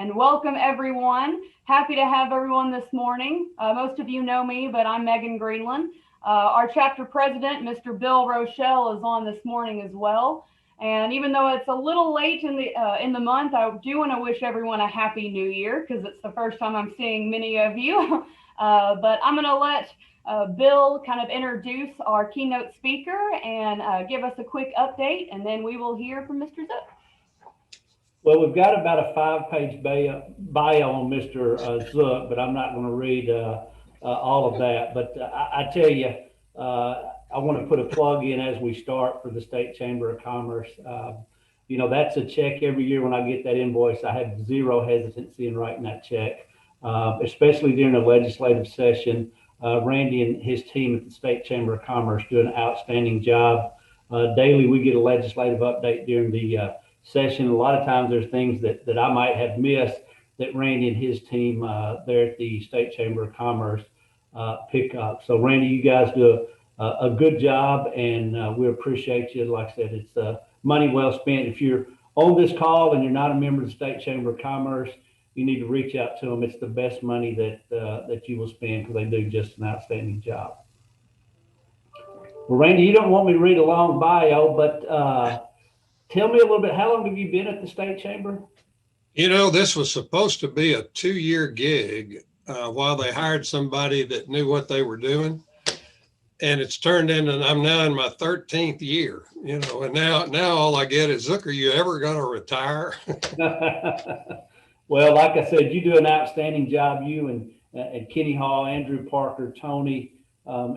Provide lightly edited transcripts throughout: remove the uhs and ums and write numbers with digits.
and welcome everyone. Happy to have everyone this morning. Most of you know me, but I'm Megan Greenland. Our chapter president, Mr. Bill Rochelle, is on this morning as well. And even though it's a little late in the month, I do want to wish everyone a happy new year because it's the first time I'm seeing many of you. But I'm going to let Bill kind of introduce our keynote speaker and give us a quick update, and then we will hear from Mr. Zook. Well, we've got about a 5-page bio on Mr. Zook, but I'm not going to read all of that. But I tell you, I want to put a plug in as we start for the State Chamber of Commerce. You know, that's a check every year when I get that invoice. I have zero hesitancy in writing that check, especially during a legislative session. Randy and his team at the State Chamber of Commerce do an outstanding job. Daily, we get a legislative update during the session. A lot of times there's things that I might have missed that Randy and his team there at the State Chamber of Commerce pick up. So Randy, you guys do a good job, and we appreciate you. Like I said, it's money well spent. If you're on this call and you're not a member of the State Chamber of Commerce, you need to reach out to them. It's the best money that you will spend because they do just an outstanding job. Well, Randy, you don't want me to read a long bio, but tell me a little bit, how long have you been at the State Chamber? You know, this was supposed to be a 2-year gig while they hired somebody that knew what they were doing. And it's turned into, I'm now in my 13th year, you know, and now all I get is, Zook, are you ever going to retire? Well, like I said, you do an outstanding job, you and Kenny Hall, Andrew Parker, Tony,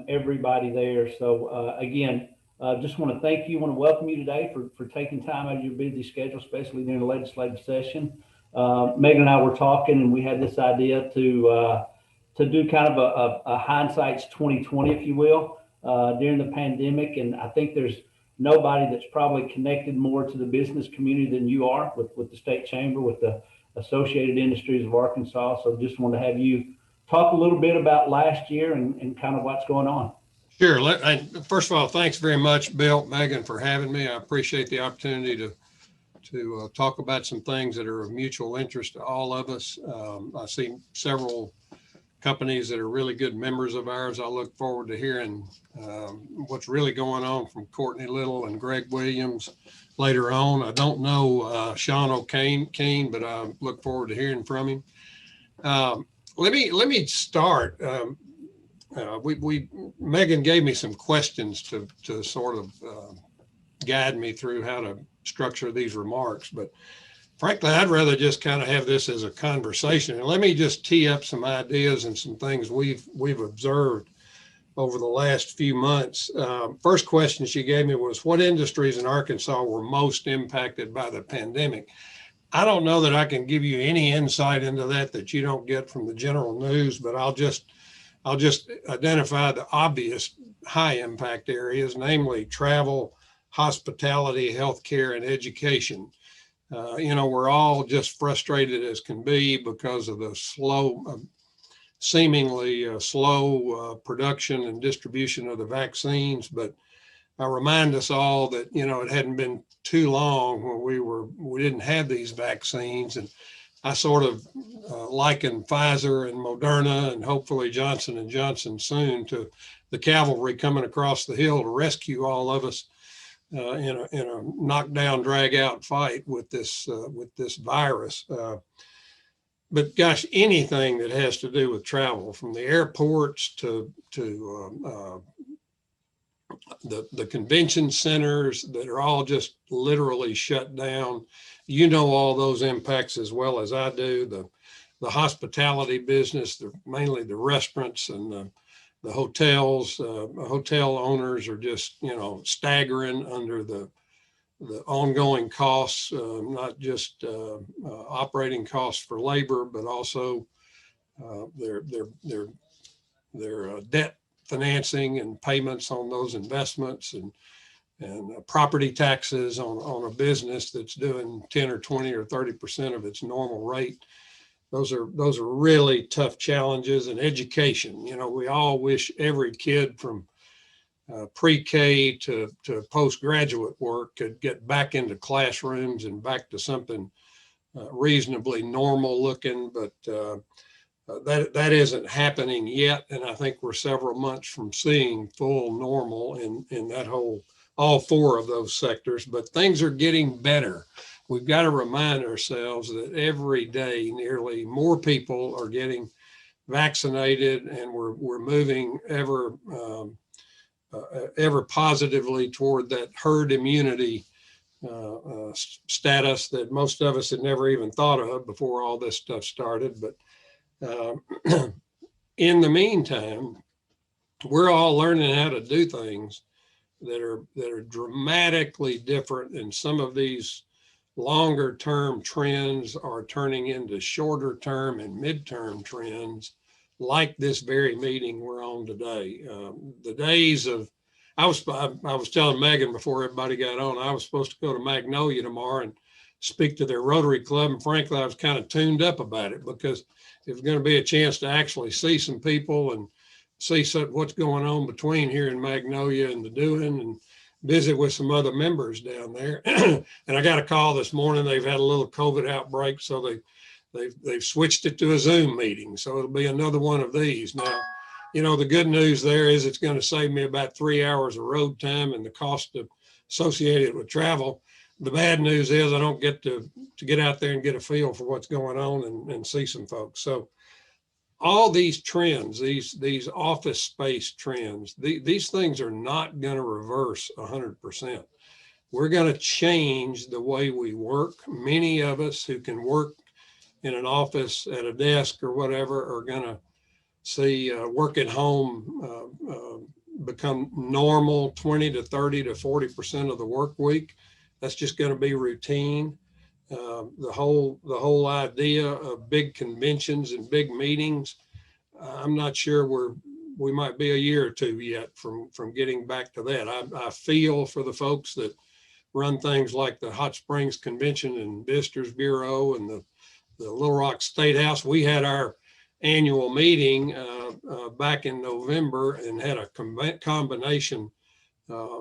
everybody there. So again, just want to thank you. Want to welcome you today for taking time out of your busy schedule, especially during the legislative session. Megan and I were talking, and we had this idea to do kind of a hindsight's 2020, if you will, during the pandemic. And I think there's nobody that's probably connected more to the business community than you are with the State Chamber, with the Associated Industries of Arkansas. So just want to have you talk a little bit about last year and kind of what's going on. Sure. First of all, thanks very much, Bill, Megan, for having me. I appreciate the opportunity to talk about some things that are of mutual interest to all of us. I see several companies that are really good members of ours. I look forward to hearing what's really going on from Courtney Little and Greg Williams later on. I don't know Sean O'Kane, but I look forward to hearing from him. Let me start. Megan gave me some questions to sort of guide me through how to structure these remarks, but frankly, I'd rather just kind of have this as a conversation. And let me just tee up some ideas and some things we've observed over the last few months. First question she gave me was, what industries in Arkansas were most impacted by the pandemic? I don't know that I can give you any insight into that you don't get from the general news, but I'll just identify the obvious high impact areas, namely travel, hospitality, healthcare, and education. You know, we're all just frustrated as can be because of the seemingly slow production and distribution of the vaccines. But I remind us all that, you know, it hadn't been too long when we didn't have these vaccines. And I sort of liken Pfizer and Moderna and hopefully Johnson & Johnson soon to the cavalry coming across the hill to rescue all of us in a knockdown, drag out fight with this virus. But gosh, anything that has to do with travel, from the airports to the convention centers that are all just literally shut down. You know all those impacts as well as I do. The hospitality business, mainly the restaurants and the hotels. Hotel owners are just, you know, staggering under the ongoing costs, not just operating costs for labor, but also their debt financing and payments on those investments, and property taxes on a business that's doing 10 or 20 or 30% of its normal rate. Those are really tough challenges. And education, you know, we all wish every kid from pre-K to postgraduate work could get back into classrooms and back to something reasonably normal looking, but that isn't happening yet. And I think we're several months from seeing full normal in that all four of those sectors, but things are getting better. We've got to remind ourselves that every day, nearly more people are getting vaccinated, and we're moving ever positively toward that herd immunity status that most of us had never even thought of before all this stuff started. But in the meantime, we're all learning how to do things that are dramatically different, and some of these longer term trends are turning into shorter term and midterm trends, like this very meeting we're on today. The days of, I was telling Megan before everybody got on, I was supposed to go to Magnolia tomorrow and speak to their Rotary Club, and frankly, I was kind of tuned up about it because it was going to be a chance to actually see some people and see what's going on between here in Magnolia and the doing, and visit with some other members down there. And I got a call this morning. They've had a little COVID outbreak, so they've switched it to a Zoom meeting. So it'll be another one of these. Now, you know, the good news there is it's going to save me about 3 hours of road time and the cost associated with travel. The bad news is I don't get to get out there and get a feel for what's going on and see some folks. So all these trends, these office space trends, these things are not going to reverse 100%. We're going to change the way we work. Many of us who can work in an office at a desk or whatever are going to see work at home become normal, 20 to 30 to 40% of the work week. That's just going to be routine. The whole idea of big conventions and big meetings, I'm not sure we might be a year or two yet from getting back to that. I feel for the folks that run things like the Hot Springs Convention and Visitors Bureau and the Little Rock State House. We had our annual meeting back in November and had a combination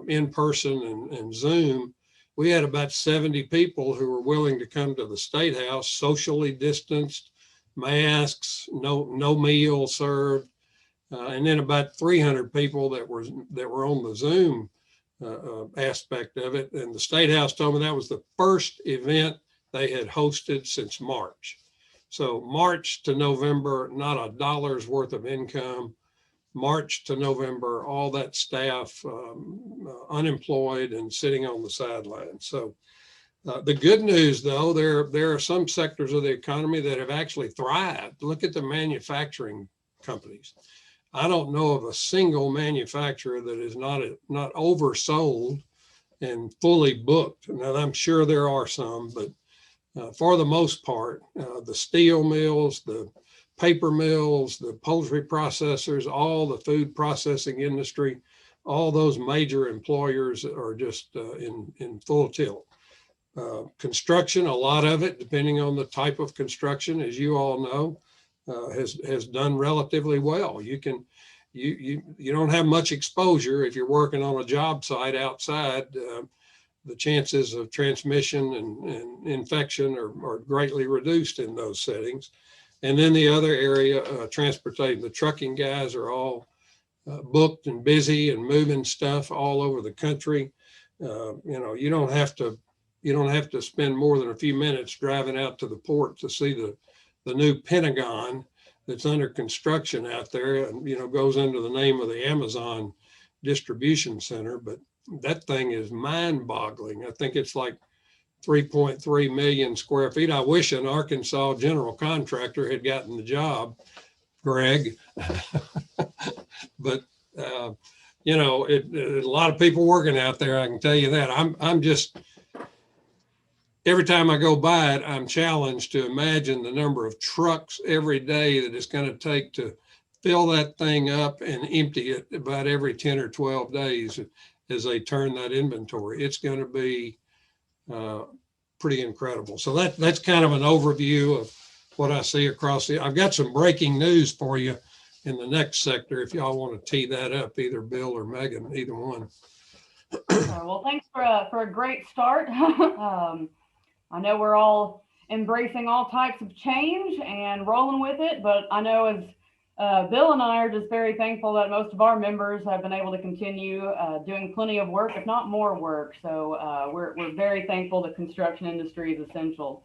in person and Zoom. We had about 70 people who were willing to come to the State House, socially distanced, masks, no meal served, and then about 300 people that were on the Zoom aspect of it. And the State House told me that was the first event they had hosted since March. So March to November, not a dollar's worth of income. March to November, all that staff unemployed and sitting on the sidelines. So the good news, though, there are some sectors of the economy that have actually thrived. Look at the manufacturing companies. I don't know of a single manufacturer that is not oversold and fully booked. Now, I'm sure there are some, but for the most part, the steel mills, the paper mills, the poultry processors, all the food processing industry, all those major employers are just in full tilt. Construction, a lot of it, depending on the type of construction, as you all know, has done relatively well. You don't have much exposure if you're working on a job site outside. The chances of transmission and infection are greatly reduced in those settings. And then the other area, transportation, the trucking guys are all booked and busy and moving stuff all over the country. You don't have to spend more than a few minutes driving out to the port to see the new Pentagon that's under construction out there, and goes under the name of the Amazon distribution center. But that thing is mind-boggling. I think it's like 3.3 million square feet. I wish an Arkansas general contractor had gotten the job, Greg. But a lot of people working out there, I can tell you that. I'm just, every time I go by it, I'm challenged to imagine the number of trucks every day that it's going to take to fill that thing up and empty it about every 10 or 12 days as they turn that inventory. It's going to be pretty incredible. So that's kind of an overview of what I see across I've got some breaking news for you in the next sector if y'all want to tee that up, either Bill or Megan, either one. Well, thanks for a great start. I know we're all embracing all types of change and rolling with it. But I know as Bill and I are just very thankful that most of our members have been able to continue doing plenty of work, if not more work. So we're very thankful that construction industry is essential.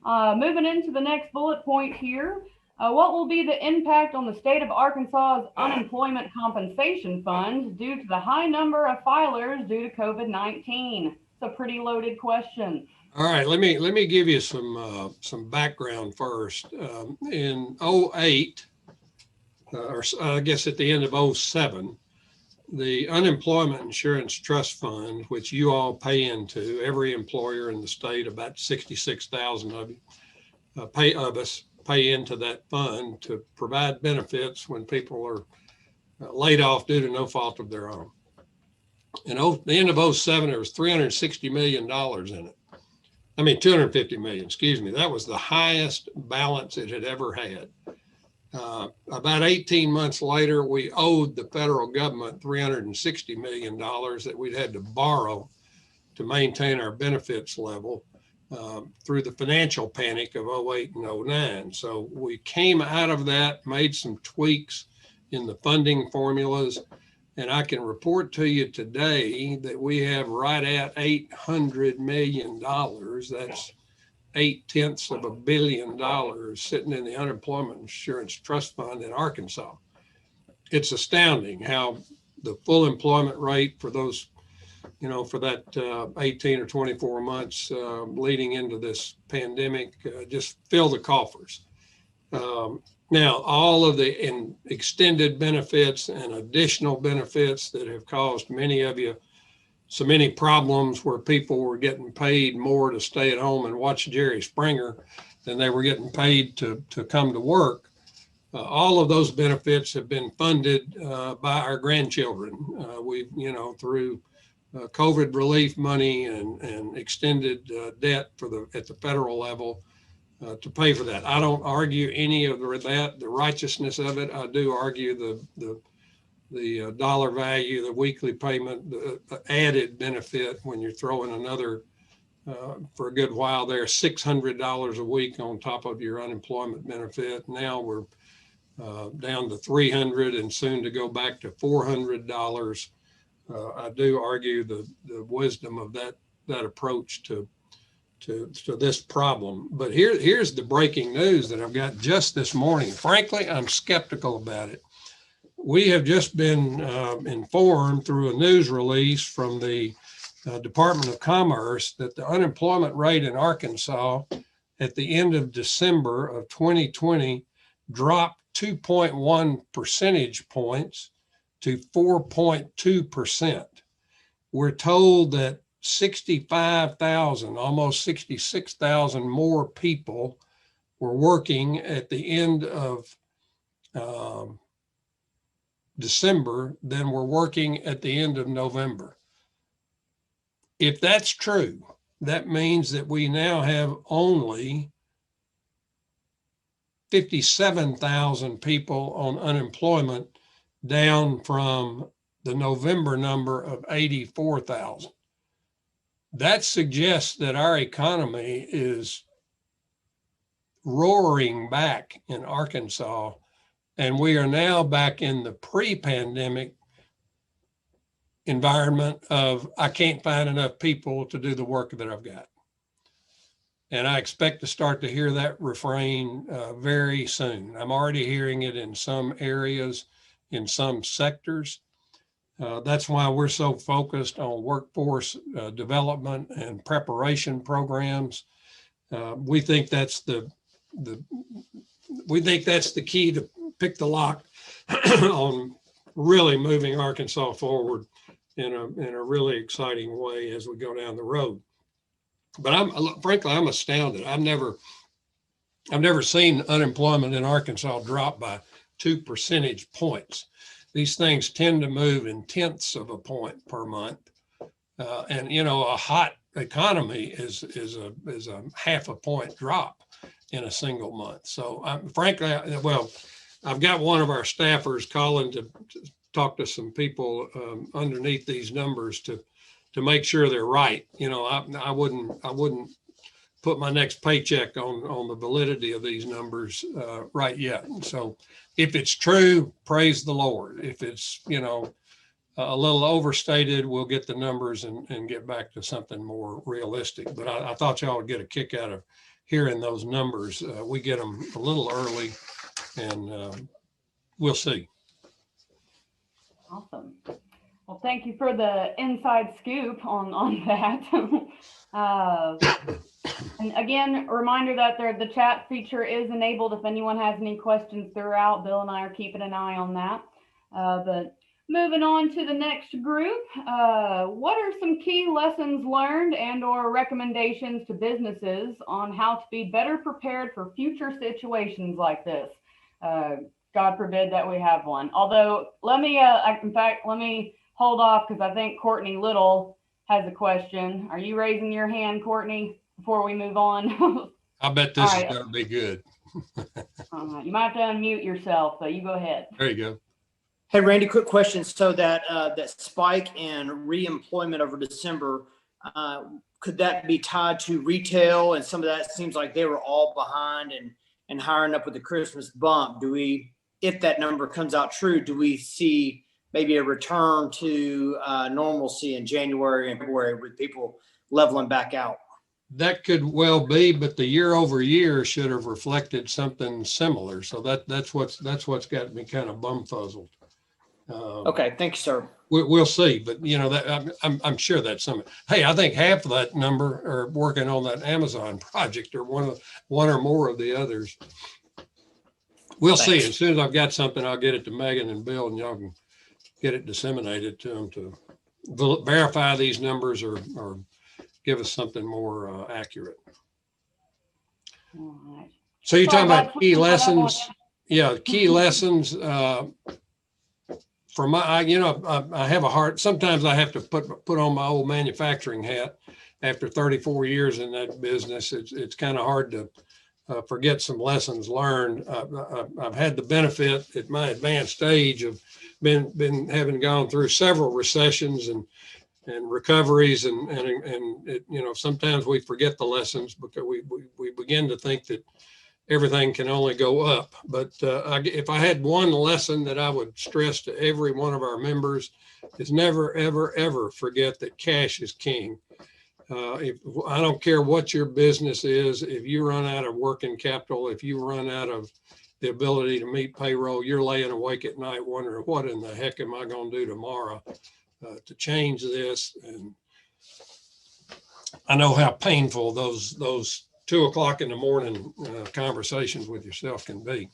Moving into the next bullet point here, what will be the impact on the state of Arkansas's unemployment compensation fund due to the high number of filers due to COVID-19? It's a pretty loaded question. All right, let me give you some background first. In 08, or I guess at the end of 07, the Unemployment Insurance Trust Fund, which you all pay into, every employer in the state, about 66,000 of you pay into that fund to provide benefits when people are laid off due to no fault of their own. In the end of 07, there was $360 million in it. I mean, 250 million, excuse me. That was the highest balance it had ever had. About 18 months later, we owed the federal government $360 million that we'd had to borrow to maintain our benefits level through the financial panic of 08 and 09. So we came out of that, made some tweaks in the funding formulas, and I can report to you today that we have right at $800 million. That's 0.8 billion sitting in the Unemployment Insurance Trust Fund in Arkansas. It's astounding how the full employment rate for those, for that 18 or 24 months leading into this pandemic just fill the coffers. Now, all of the extended benefits and additional benefits that have caused many of you so many problems where people were getting paid more to stay at home and watch Jerry Springer than they were getting paid to come to work. All of those benefits have been funded by our grandchildren. We've, through COVID relief money and extended debt at the federal level to pay for that. I don't argue any of the righteousness of it. I do argue the dollar value, the weekly payment, the added benefit when you're throwing another, for a good while there, $600 a week on top of your unemployment benefit. Now we're down to $300 and soon to go back to $400. I do argue the wisdom of that approach to this problem. But here's the breaking news that I've got just this morning. Frankly, I'm skeptical about it. We have just been informed through a news release from the Department of Commerce that the unemployment rate in Arkansas at the end of December of 2020 dropped 2.1 percentage points to 4.2%. We're told that 65,000, almost 66,000 more people were working at the end of December than were working at the end of November. If that's true, that means that we now have only 57,000 people on unemployment, down from the November number of 84,000. That suggests that our economy is roaring back in Arkansas, and we are now back in the pre-pandemic environment of, I can't find enough people to do the work that I've got. And I expect to start to hear that refrain very soon. I'm already hearing it in some areas, in some sectors. That's why we're so focused on workforce development and preparation programs. We think that's the key to pick the lock on really moving Arkansas forward in a really exciting way as we go down the road. But frankly, I'm astounded. I've never seen unemployment in Arkansas drop by 2 percentage points. These things tend to move in tenths of a point per month. And a hot economy is a half a point drop in a single month. So frankly, I've got one of our staffers calling to talk to some people underneath these numbers to make sure they're right. I wouldn't put my next paycheck on the validity of these numbers right yet. And so if it's true, praise the Lord. If it's, you know, a little overstated, we'll get the numbers and get back to something more realistic. But I thought y'all would get a kick out of hearing those numbers. We get them a little early, and we'll see. Awesome. Well, thank you for the inside scoop on that. And again, a reminder that the chat feature is enabled if anyone has any questions throughout. Bill and I are keeping an eye on that. But moving on to the next group, what are some key lessons learned and or recommendations to businesses on how to be better prepared for future situations like this? God forbid that we have one. Although let me hold off because I think Courtney Little has a question. Are you raising your hand, Courtney, before we move on? I bet this is going to be good. You might have to unmute yourself, but you go ahead. There you go. Hey, Randy, quick question. So that spike in reemployment over December, could that be tied to retail? And some of that seems like they were all behind and hiring up with the Christmas bump. Do we, if that number comes out true, do we see maybe a return to normalcy in January and February with people leveling back out? That could well be, but the year over year should have reflected something similar. So that's what's got me kind of bumfuzzled. Okay, thank you, sir. We'll see, but you know that I'm sure that's something. Hey, I think half of that number are working on that Amazon project, or one or more of the others. We'll see. As soon as I've got something, I'll get it to Megan and Bill, and y'all can get it disseminated to them to verify these numbers or give us something more accurate. All right. So you're talking about key lessons? Yeah, key lessons. For my, I have a heart. Sometimes I have to put on my old manufacturing hat. After 34 years in that business, it's kind of hard to forget some lessons learned. I've had the benefit at my advanced age of been having gone through several recessions and recoveries, and it, sometimes we forget the lessons because we begin to think that everything can only go up. But if I had one lesson that I would stress to every one of our members is never, ever, ever forget that cash is king. I don't care what your business is, if you run out of working capital, if you run out of the ability to meet payroll, you're laying awake at night wondering what in the heck am I going to do tomorrow to change this. And I know how painful those 2 o'clock in the morning conversations with yourself can be.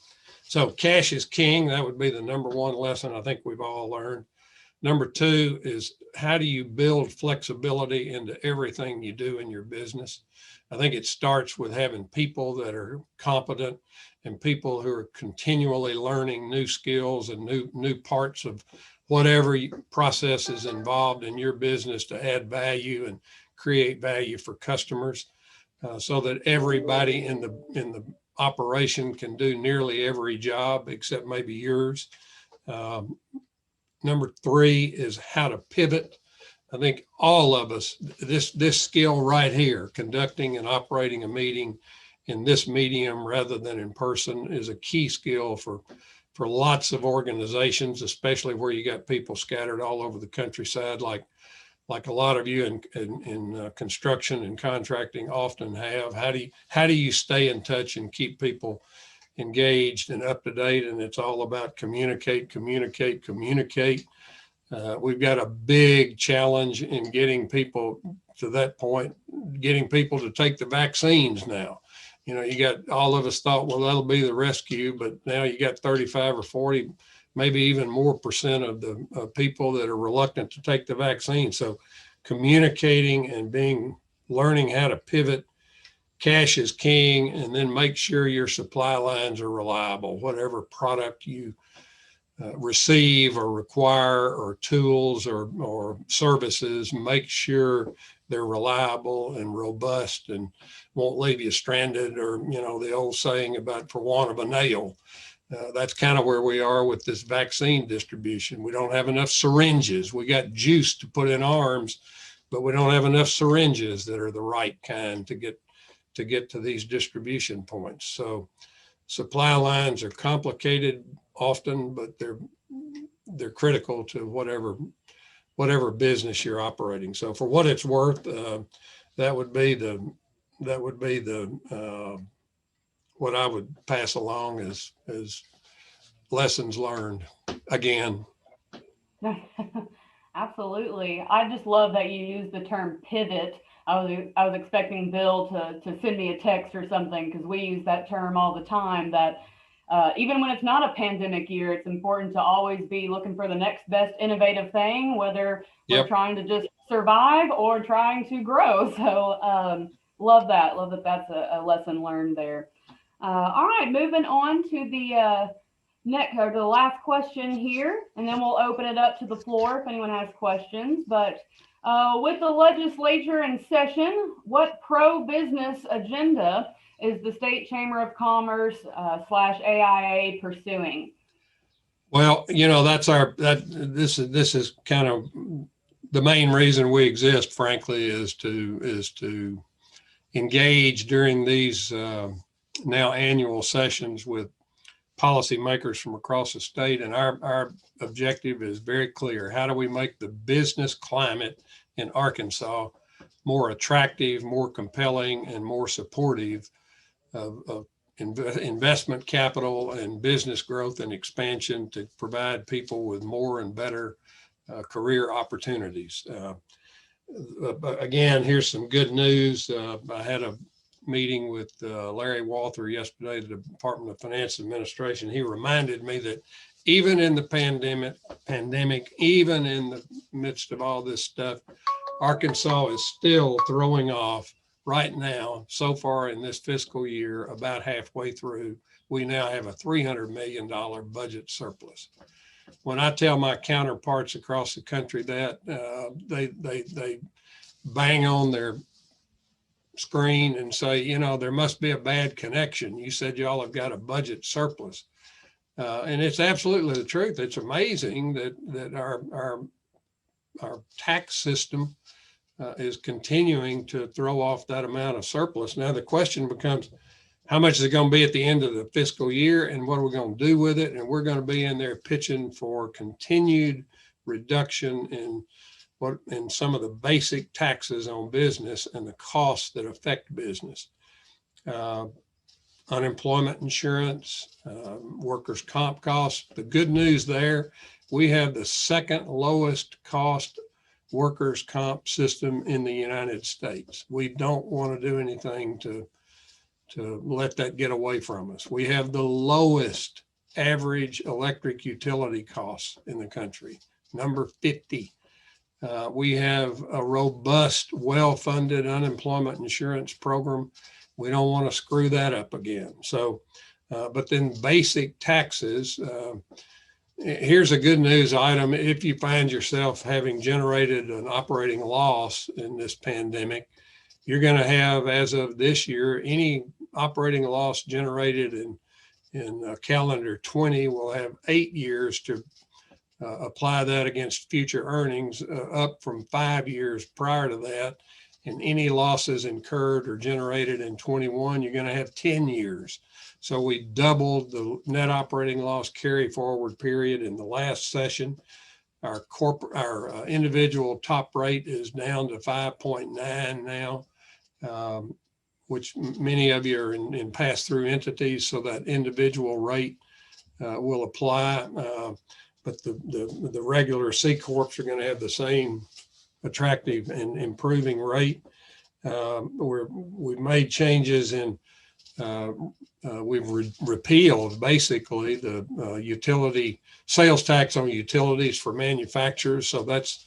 So cash is king. That would be the number one lesson I think we've all learned. Number two is, how do you build flexibility into everything you do in your business? I think it starts with having people that are competent and people who are continually learning new skills and new parts of whatever process is involved in your business to add value and create value for customers. So that everybody in the operation can do nearly every job except maybe yours. Number three is how to pivot. I think all of us, this skill right here, conducting and operating a meeting in this medium rather than in person, is a key skill for lots of organizations, especially where you got people scattered all over the countryside, like a lot of you in construction and contracting often have. How do you stay in touch and keep people engaged and up to date? And it's all about communicate. We've got a big challenge in getting people to that point, getting people to take the vaccines now. You got, all of us thought, well, that'll be the rescue, but now you got 35 or 40, maybe even more percent of the people that are reluctant to take the vaccine. So communicating and learning how to pivot. Cash is king, and then make sure your supply lines are reliable. Whatever product you receive or require, or tools or services, make sure they're reliable and robust and won't leave you stranded, or, the old saying about for want of a nail. That's kind of where we are with this vaccine distribution. We don't have enough syringes. We got juice to put in arms, but we don't have enough syringes that are the right kind to get to get to these distribution points. So supply lines are complicated often, but they're critical to whatever business you're operating. So for what it's worth, that would be the what I would pass along as lessons learned again. Absolutely. I just love that you use the term pivot. I was expecting Bill to send me a text or something, because we use that term all the time, that even when it's not a pandemic year, it's important to always be looking for the next best innovative thing, whether we're trying to just survive or trying to grow. So love that. That's a lesson learned there. All right, moving on to the next, or the last question here, and then we'll open it up to the floor if anyone has questions. But with the legislature in session, what pro-business agenda is the State Chamber of Commerce / AIA pursuing? Well, this is kind of the main reason we exist, frankly, is to engage during these now annual sessions with policymakers from across the state. And our objective is very clear. How do we make the business climate in Arkansas more attractive, more compelling, and more supportive of investment capital and business growth and expansion to provide people with more and better career opportunities? Again, here's some good news. I had a meeting with Larry Walther yesterday, the Department of Finance Administration. He reminded me that even in the pandemic, even in the midst of all this stuff, Arkansas is still throwing off right now, so far in this fiscal year, about halfway through, we now have a $300 million budget surplus. When I tell my counterparts across the country that, they bang on their screen and say, there must be a bad connection. You said y'all have got a budget surplus. And it's absolutely the truth. It's amazing that our tax system is continuing to throw off that amount of surplus. Now the question becomes, how much is it going to be at the end of the fiscal year, and what are we going to do with it? And we're going to be in there pitching for continued reduction in some of the basic taxes on business and the costs that affect business. Unemployment insurance, workers' comp costs. The good news there, we have the second lowest cost workers' comp system in the United States. We don't want to do anything to let that get away from us. We have the lowest average electric utility costs in the country, number 50. We have a robust, well-funded unemployment insurance program. We don't want to screw that up again. So, but then basic taxes, here's a good news item. If you find yourself having generated an operating loss in this pandemic, you're going to have, as of this year, any operating loss generated in calendar 20 will have 8 years to apply that against future earnings, up from 5 years prior to that. And any losses incurred or generated in 21, you're going to have 10 years. So we doubled the net operating loss carry forward period in the last session. Our individual top rate is down to 5.9 now, which many of you are in pass-through entities, so that individual rate will apply. But the regular C Corps are going to have the same attractive and improving rate. We've made changes in, we've repealed basically the utility sales tax on utilities for manufacturers. So that's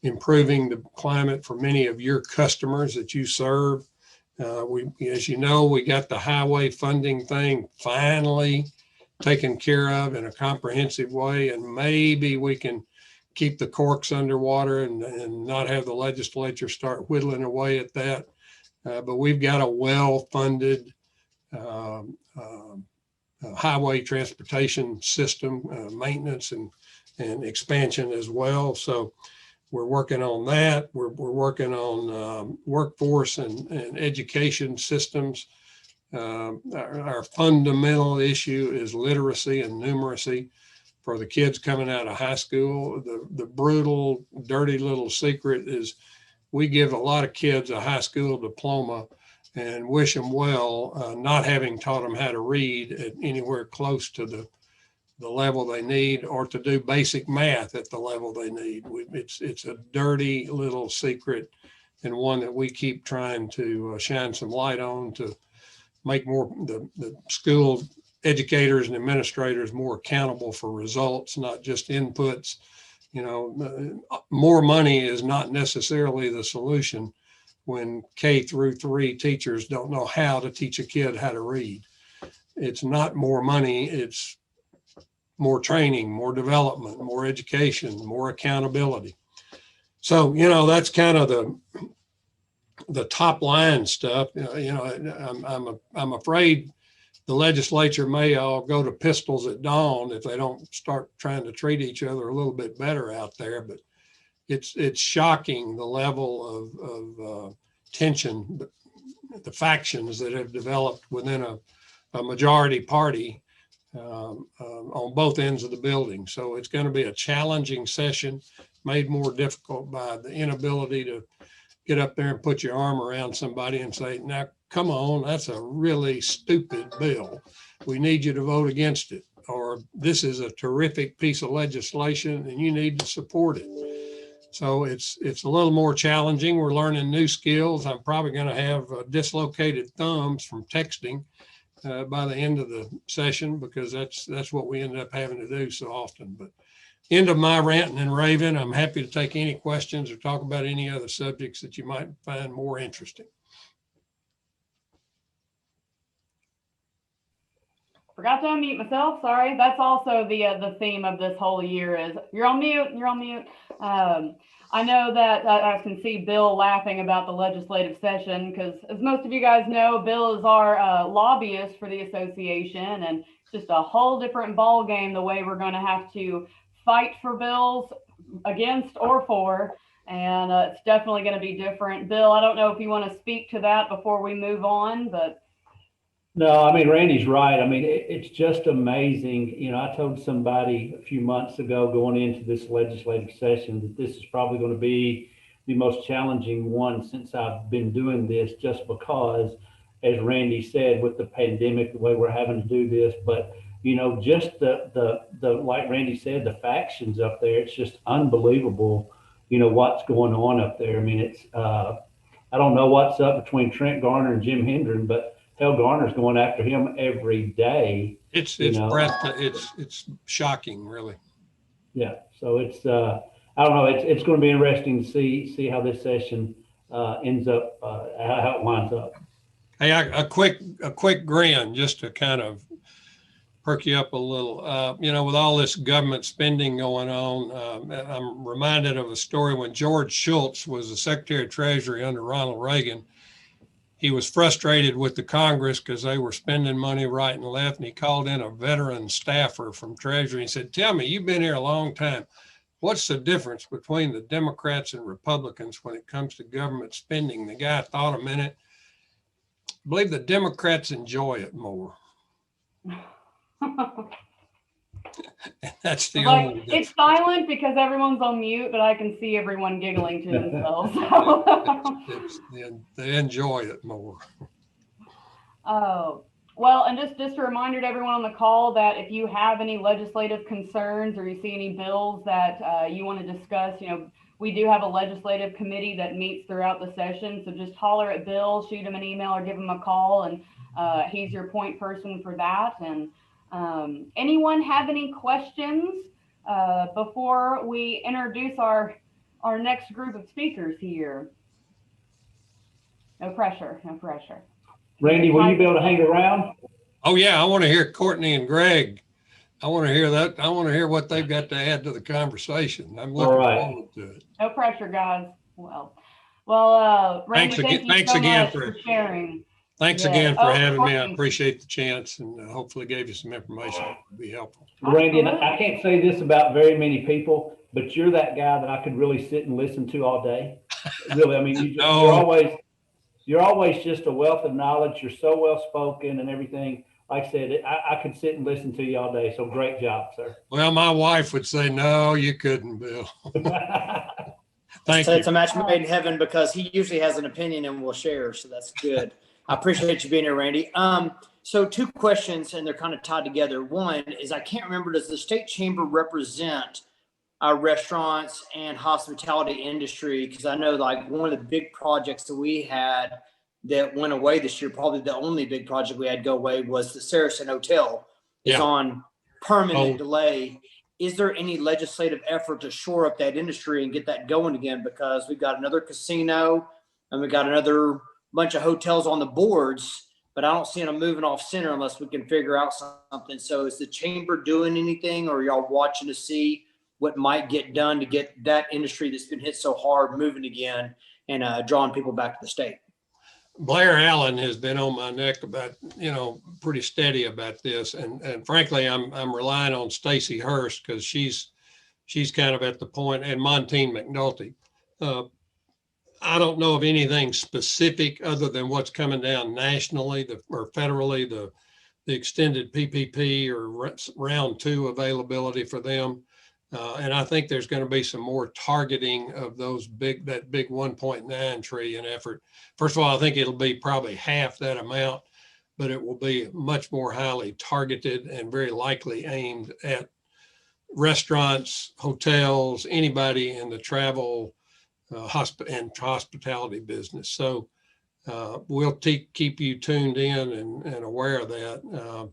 improving the climate for many of your customers that you serve. As you know, we got the highway funding thing finally taken care of in a comprehensive way, and maybe we can keep the corks underwater and not have the legislature start whittling away at that. But we've got a well-funded highway transportation system, maintenance and expansion as well. So we're working on that. We're working on workforce and education systems. Our fundamental issue is literacy and numeracy for the kids coming out of high school. The brutal, dirty little secret is we give a lot of kids a high school diploma and wish them well, not having taught them how to read at anywhere close to the level they need, or to do basic math at the level they need. It's a dirty little secret, and one that we keep trying to shine some light on to make more the school educators and administrators more accountable for results, not just inputs. You know, more money is not necessarily the solution when K-3 teachers don't know how to teach a kid how to read. It's not more money, it's more training, more development, more education, more accountability. So, you know, that's kind of the top line stuff. You know, I'm afraid the legislature may all go to pistols at dawn if they don't start trying to treat each other a little bit better out there. But it's shocking the level of tension, the factions that have developed within a majority party on both ends of the building. So it's going to be a challenging session, made more difficult by the inability to get up there and put your arm around somebody and say, now, come on, that's a really stupid bill. We need you to vote against it. Or this is a terrific piece of legislation and you need to support it. So it's a little more challenging. We're learning new skills. I'm probably going to have dislocated thumbs from texting by the end of the session, because that's what we end up having to do so often. But end of my ranting and raving. I'm happy to take any questions or talk about any other subjects that you might find more interesting. Forgot to unmute myself. Sorry. That's also the theme of this whole year is you're on mute. You're on mute. I know that I can see Bill laughing about the legislative session because, as most of you guys know, Bill is our lobbyist for the association, and it's just a whole different ball game the way we're going to have to fight for bills against or for, and it's definitely going to be different. Bill, I don't know if you want to speak to that before we move on, but. No, I mean, Randy's right. I mean, it's just amazing. You know, I told somebody a few months ago going into this legislative session that this is probably going to be the most challenging one since I've been doing this, just because, as Randy said, with the pandemic, the way we're having to do this, but you know, just the like Randy said, the factions up there, it's just unbelievable, you know, what's going on up there. I mean, it's, I don't know what's up between Trent Garner and Jim Hendren, but hell, Garner's going after him every day. It's shocking, really. Yeah. So it's, I don't know, it's going to be interesting to see how this session ends up, how it winds up. Hey, a quick grin just to kind of perk you up a little. You know, with all this government spending going on, I'm reminded of a story when George Shultz was the Secretary of Treasury under Ronald Reagan. He was frustrated with the Congress because they were spending money right and left, and he called in a veteran staffer from Treasury and said, "Tell me, you've been here a long time. What's the difference between the Democrats and Republicans when it comes to government spending?" The guy thought a minute. I believe the Democrats enjoy it more. That's the only difference. It's silent because everyone's on mute, but I can see everyone giggling to themselves. They enjoy it more. Oh, well, and just a reminder to everyone on the call that if you have any legislative concerns or you see any bills that you want to discuss, you know, we do have a legislative committee that meets throughout the session. So just holler at Bill, shoot him an email, or give him a call, and he's your point person for that. And anyone have any questions before we introduce our next group of speakers here? No pressure, no pressure. Randy, will you be able to hang around? Oh yeah, I want to hear Courtney and Greg. I want to hear that. I want to hear what they've got to add to the conversation. I'm looking forward to it. No pressure, guys. Well, Randy, thanks again for sharing. Thanks again for having me. I appreciate the chance, and hopefully gave you some information that would be helpful. Randy, and I can't say this about very many people. but you're that guy that I could really sit and listen to all day. Really, I mean, No. you're always just a wealth of knowledge. You're so well spoken and everything. Like I said, I could sit and listen to you all day. So great job, sir. Well, my wife would say, no, you couldn't, Bill. Thank So you. it's a match made in heaven because he usually has an opinion and will share. So that's good. I appreciate you being here, Randy. So 2 questions, and they're kind of tied together. One is, I can't remember, does the state chamber represent our restaurants and hospitality industry? Because I know like one of the big projects that we had that went away this year, probably the only big project we had go away, was the Saracen Hotel. It's on permanent delay. Is there any legislative effort to shore up that industry and get that going again? Because we've got another casino and we got another bunch of hotels on the boards, but I don't see them moving off center unless we can figure out something. So is the chamber doing anything, or are y'all watching to see what might get done to get that industry that's been hit so hard moving again and drawing people back to the state? Blair Allen has been on my neck about, pretty steady about this. And frankly, I'm relying on Stacy Hurst because she's kind of at the point, and Montine McNulty. I don't know of anything specific other than what's coming down nationally or federally, the extended PPP or round 2 availability for them. And I think there's going to be some more targeting of that big 1.9 trillion effort. First of all, I think it'll be probably half that amount, but it will be much more highly targeted and very likely aimed at restaurants, hotels, anybody in the travel and hospitality business. So we'll keep you tuned in and aware of that.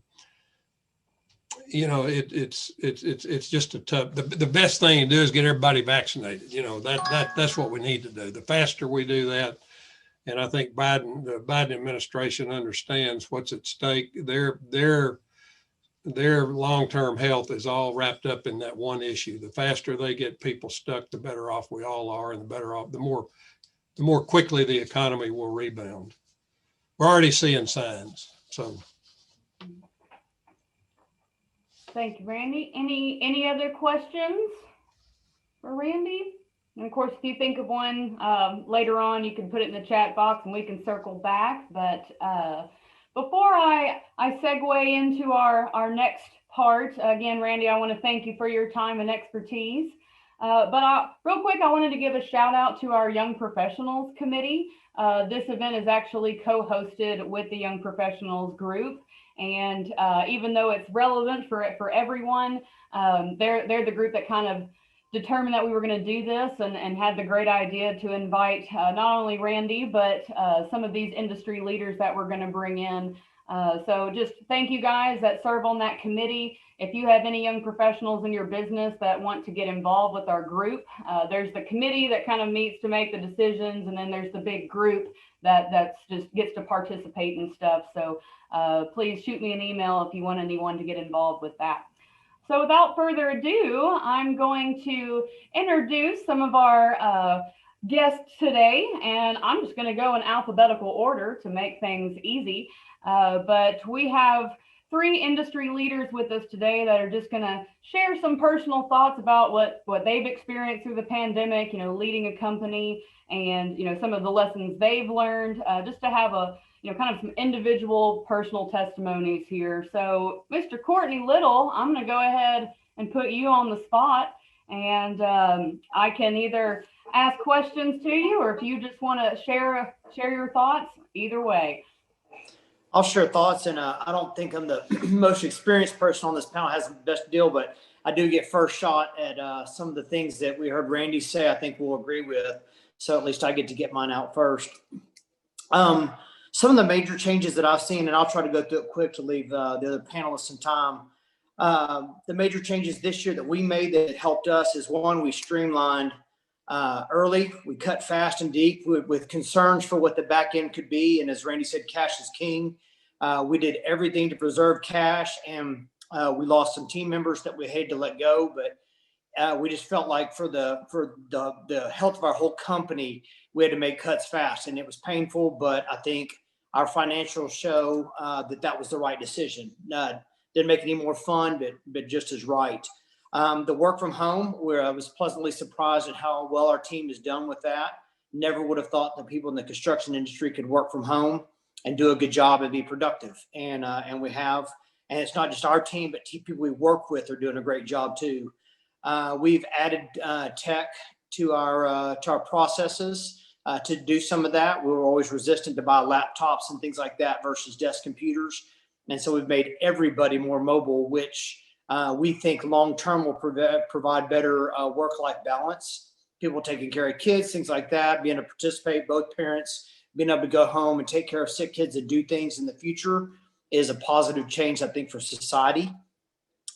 It's just a tough. The best thing to do is get everybody vaccinated. That's what we need to do. The faster we do that, and I think the Biden administration understands what's at stake. Their long-term health is all wrapped up in that one issue. The faster they get people stuck, the better off we all are, and the more quickly the economy will rebound. We're already seeing signs. So. Thank you, Randy. Any other questions for Randy? And of course, if you think of one later on, you can put it in the chat box and we can circle back. But before I segue into our next part, again, Randy, I want to thank you for your time and expertise. Real quick, I wanted to give a shout out to our Young Professionals Committee. This event is actually co-hosted with the Young Professionals group. And even though it's relevant for everyone, they're the group that kind of determined that we were going to do this and had the great idea to invite not only Randy, but some of these industry leaders that we're going to bring in. So just thank you guys that serve on that committee. If you have any young professionals in your business that want to get involved with our group, there's the committee that kind of meets to make the decisions, and then there's the big group that's just gets to participate and stuff. So please shoot me an email if you want anyone to get involved with that. So without further ado, I'm going to introduce some of our guests today, and I'm just going to go in alphabetical order to make things easy. But we have 3 industry leaders with us today that are just going to share some personal thoughts about what they've experienced through the pandemic, leading a company, and some of the lessons they've learned, just to have a kind of some individual personal testimonies here. So Mr. Courtney Little, I'm going to go ahead and put you on the spot, and I can either ask questions to you, or if you just want to share your thoughts, either way. I'll share thoughts, and I don't think I'm the most experienced person on this panel, has the best deal, but I do get first shot at some of the things that we heard Randy say. I think we'll agree with, so at least I get to get mine out first. Some of the major changes that I've seen, and I'll try to go through it quick to leave the other panelists some time. The major changes this year that we made that helped us is, one, we streamlined early. We cut fast and deep with concerns for what the back end could be. And as Randy said, cash is king. We did everything to preserve cash, and we lost some team members that we had to let go. But we just felt like for the health of our whole company, we had to make cuts fast, and it was painful. But I think our financials show that was the right decision. Didn't make it any more fun, but just as right. The work from home, where I was pleasantly surprised at how well our team has done with that. Never would have thought that people in the construction industry could work from home and do a good job and be productive. And we have, and it's not just our team, but people we work with are doing a great job too. We've added tech to our processes to do some of that. We were always resistant to buy laptops and things like that versus desk computers. And so we've made everybody more mobile, which we think long-term will provide better work-life balance. People taking care of kids, things like that, being able to participate, both parents being able to go home and take care of sick kids and do things in the future is a positive change, I think, for society.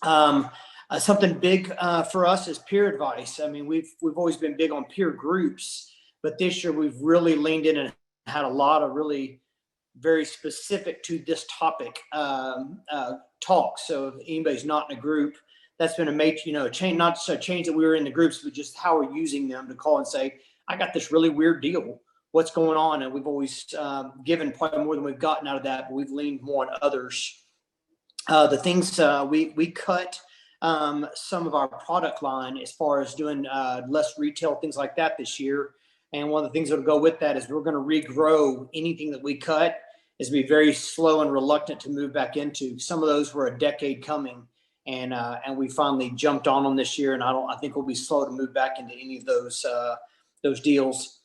Something big for us is peer advice. I mean, we've always been big on peer groups, but this year we've really leaned in and had a lot of really very specific to this topic talks. So if anybody's not in a group, that's been a major, change, not just a change that we were in the groups, but just how we're using them to call and say, I got this really weird deal. What's going on? And we've always given probably more than we've gotten out of that, but we've leaned more on others. The things we cut some of our product line as far as doing less retail, things like that this year. And one of the things that will go with that is we're going to regrow anything that we cut is be very slow and reluctant to move back into. Some of those were a decade coming, and we finally jumped on them this year. And I think we'll be slow to move back into any of those deals.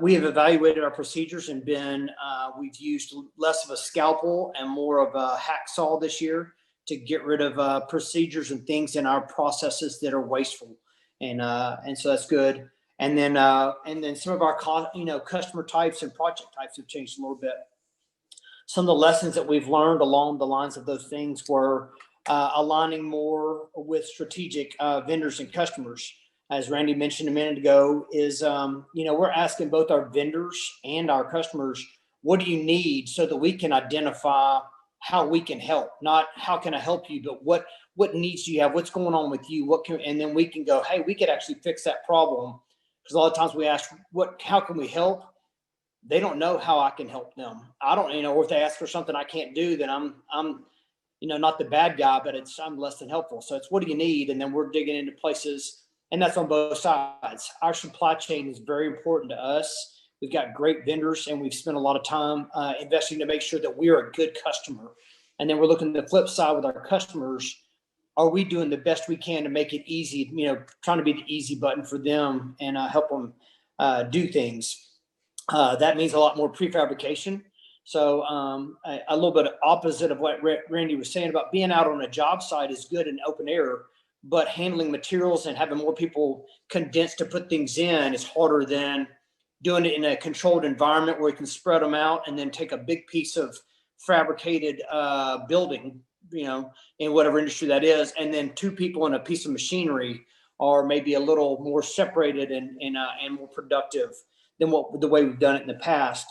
We have evaluated our procedures and we've used less of a scalpel and more of a hacksaw this year to get rid of procedures and things in our processes that are wasteful, and so that's good. And then some of our customer types and project types have changed a little bit. Some of the lessons that we've learned along the lines of those things were aligning more with strategic vendors and customers. As Randy mentioned a minute ago, is we're asking both our vendors and our customers, what do you need, so that we can identify how we can help. Not how can I help you, but what needs do you have? What's going on with you? And then we can go, hey, we could actually fix that problem. Because a lot of times we ask, how can we help? They don't know how I can help them. I don't, or if they ask for something I can't do, then I'm not the bad guy, but I'm less than helpful. So it's, what do you need? And then we're digging into places, and that's on both sides. Our supply chain is very important to us. We've got great vendors, and we've spent a lot of time investing to make sure that we're a good customer. And then we're looking at the flip side with our customers. Are we doing the best we can to make it easy, trying to be the easy button for them and help them do things? That means a lot more prefabrication. So a little bit opposite of what Randy was saying about being out on a job site is good in open air, but handling materials and having more people condensed to put things in is harder than doing it in a controlled environment where you can spread them out and then take a big piece of fabricated building, in whatever industry that is, and then two people in a piece of machinery are maybe a little more separated and more productive than the way we've done it in the past.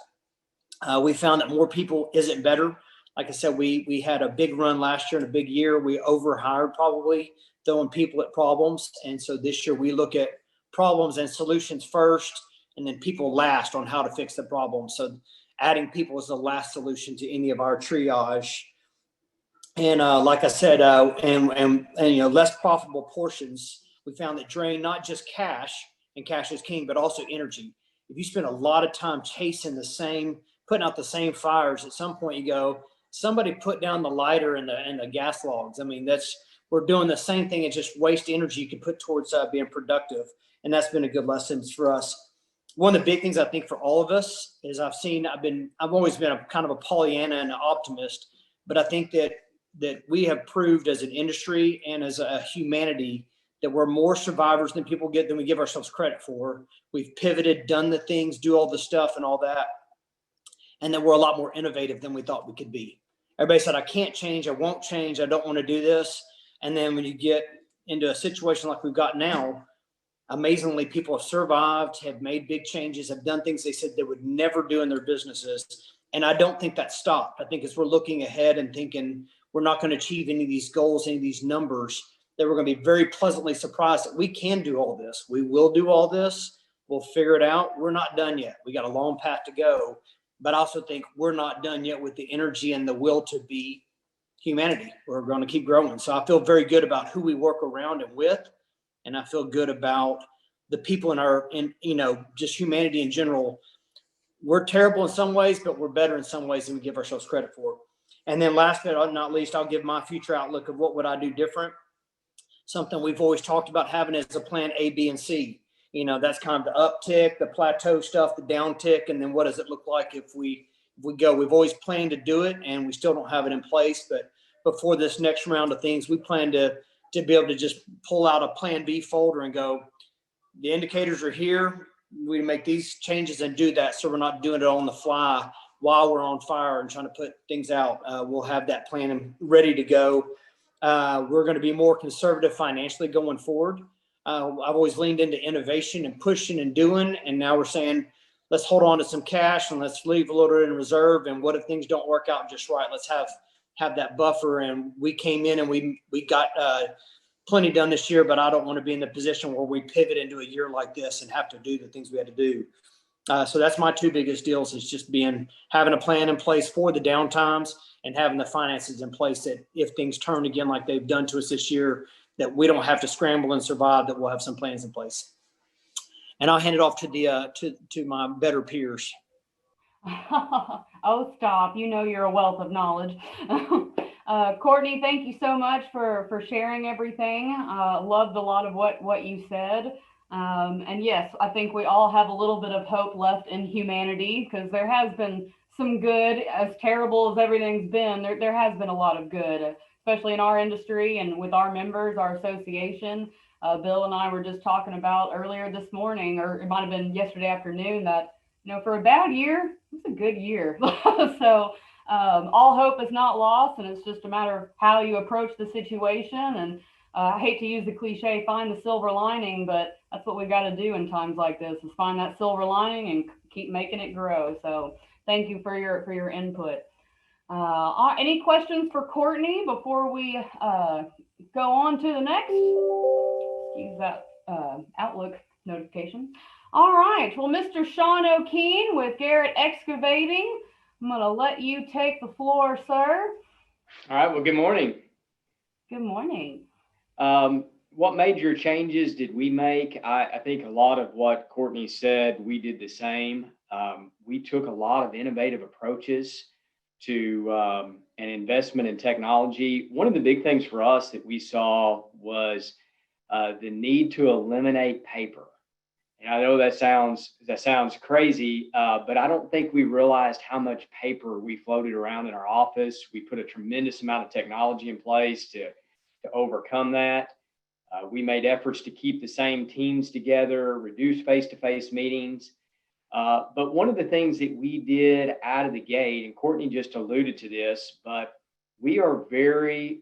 We found that more people isn't better. Like I said, we had a big run last year and a big year. We overhired, probably throwing people at problems. And so this year we look at problems and solutions first, and then people last on how to fix the problem. So adding people is the last solution to any of our triage. And like I said, less profitable portions, we found that drain not just cash, and cash is king, but also energy. If you spend a lot of time chasing putting out the same fires, at some point you go, somebody put down the lighter and the gas logs. I mean, we're doing the same thing. It's just waste energy you can put towards being productive. And that's been a good lesson for us. One of the big things I think for all of us is I've always been a kind of a Pollyanna and an optimist, but I think that we have proved as an industry and as a humanity that we're more survivors than we give ourselves credit for. We've pivoted, done the things, do all the stuff and all that. And that we're a lot more innovative than we thought we could be. Everybody said, I can't change, I won't change, I don't want to do this. And then when you get into a situation like we've got now, amazingly, people have survived, have made big changes, have done things they said they would never do in their businesses. And I don't think that stopped. I think as we're looking ahead and thinking we're not going to achieve any of these goals, any of these numbers, that we're going to be very pleasantly surprised that we can do all this. We will do all this. We'll figure it out. We're not done yet. We got a long path to go. But I also think we're not done yet with the energy and the will to be humanity. We're going to keep growing. So I feel very good about who we work around and with. And I feel good about the people just humanity in general. We're terrible in some ways, but we're better in some ways than we give ourselves credit for. And then last but not least, I'll give my future outlook of what would I do different. Something we've always talked about having as a plan A, B, and C. That's kind of the uptick, the plateau stuff, the downtick, and then what does it look like if we go. We've always planned to do it, and we still don't have it in place. But before this next round of things, we plan to be able to just pull out a plan B folder and go, the indicators are here. We make these changes and do that, so we're not doing it on the fly while we're on fire and trying to put things out. We'll have that plan ready to go. We're going to be more conservative financially going forward. I've always leaned into innovation and pushing and doing, and now we're saying, let's hold on to some cash and let's leave a little bit in reserve. And what if things don't work out just right? Let's have that buffer. And we came in and we got plenty done this year, but I don't want to be in the position where we pivot into a year like this and have to do the things we had to do. So that's my two biggest deals, is just having a plan in place for the downtimes and having the finances in place that if things turn again like they've done to us this year, that we don't have to scramble and survive, that we'll have some plans in place. And I'll hand it off to to my better peers. Oh, stop. You're a wealth of knowledge. Courtney, thank you so much for sharing everything. Loved a lot of what you said. And yes, I think we all have a little bit of hope left in humanity, because there has been some good. As terrible as everything's been, there has been a lot of good, especially in our industry and with our members, our association. Bill and I were just talking about earlier this morning, or it might have been yesterday afternoon, that, for a bad year, it's a good year. So all hope is not lost, and it's just a matter of how you approach the situation. And I hate to use the cliche, find the silver lining, but that's what we've got to do in times like this, is find that silver lining and keep making it grow. So thank you for your input. Any questions for Courtney before we go on to the next? Use that Outlook notification. All right. Well, Mr. Sean O'Keen with Garrett Excavating, I'm going to let you take the floor, sir. All right. Well, good morning. Good morning. What major changes did we make? I think a lot of what Courtney said, we did the same. We took a lot of innovative approaches to an investment in technology. One of the big things for us that we saw was the need to eliminate paper. And I know that sounds crazy, but I don't think we realized how much paper we floated around in our office. We put a tremendous amount of technology in place to overcome that. We made efforts to keep the same teams together, reduce face-to-face meetings. But one of the things that we did out of the gate, and Courtney just alluded to this, but we are very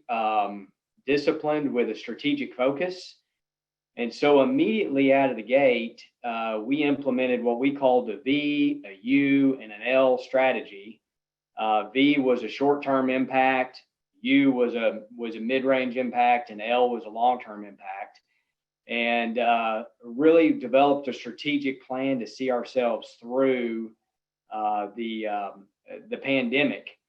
disciplined with a strategic focus. And so immediately out of the gate, we implemented what we called a V, a U, and an L strategy. V was a short-term impact, U was a mid-range impact, and L was a long-term impact. And really developed a strategic plan to see ourselves through the pandemic.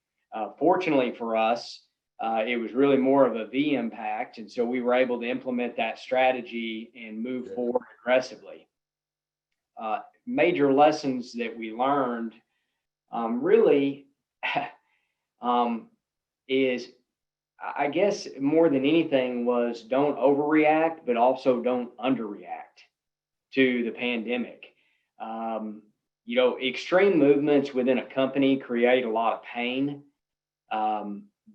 Fortunately for us, it was really more of a V impact. And so we were able to implement that strategy and move forward aggressively. Major lessons that we learned really is, I guess more than anything, was don't overreact, but also don't underreact to the pandemic. Extreme movements within a company create a lot of pain.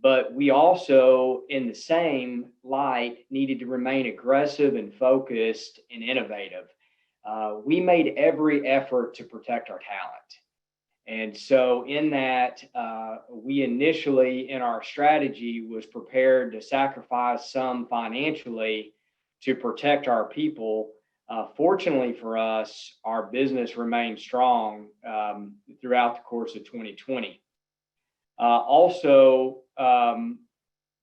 But we also, in the same light, needed to remain aggressive and focused and innovative. We made every effort to protect our talent. And so in that, we initially, in our strategy, was prepared to sacrifice some financially to protect our people. Fortunately for us, our business remained strong throughout the course of 2020. Also,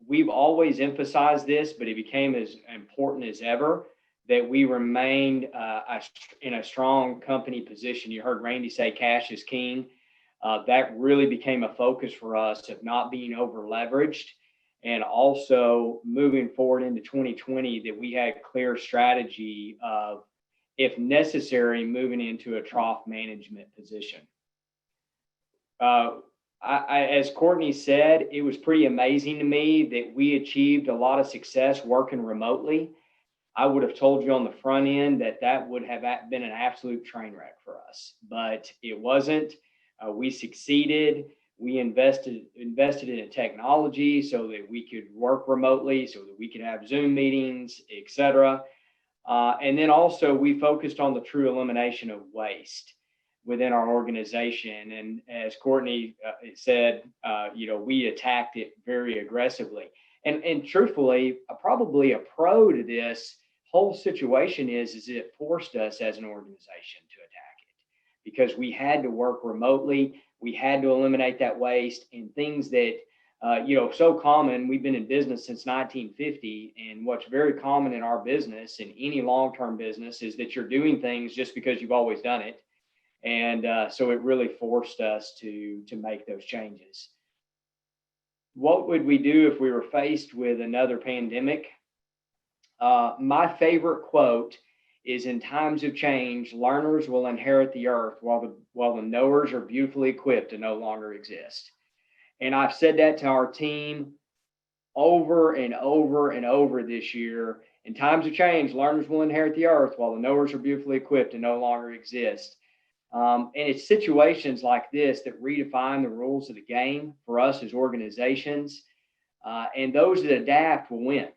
we've always emphasized this, but it became as important as ever, that we remained in a strong company position. You heard Randy say cash is king. That really became a focus for us of not being over leveraged and also moving forward into 2020, that we had clear strategy of, if necessary, moving into a trough management position. As Courtney said, it was pretty amazing to me that we achieved a lot of success working remotely. I would have told you on the front end that that would have been an absolute train wreck for us, but it wasn't. We succeeded. We invested in technology so that we could work remotely, so that we could have Zoom meetings, etc. And then also we focused on the true elimination of waste within our organization. And as Courtney said, we attacked it very aggressively. And truthfully, probably a pro to this whole situation is it forced us as an organization to attack it, because we had to work remotely. We had to eliminate that waste, and things that, so common. We've been in business since 1950. And what's very common in our business, in any long-term business, is that you're doing things just because you've always done it. And so it really forced us to make those changes. What would we do if we were faced with another pandemic? My favorite quote is, "In times of change, learners will inherit the earth while the knowers are beautifully equipped to no longer exist." And I've said that to our team over and over and over this year. In times of change, learners will inherit the earth while the knowers are beautifully equipped to no longer exist. And it's situations like this that redefine the rules of the game for us as organizations. And those that adapt will win.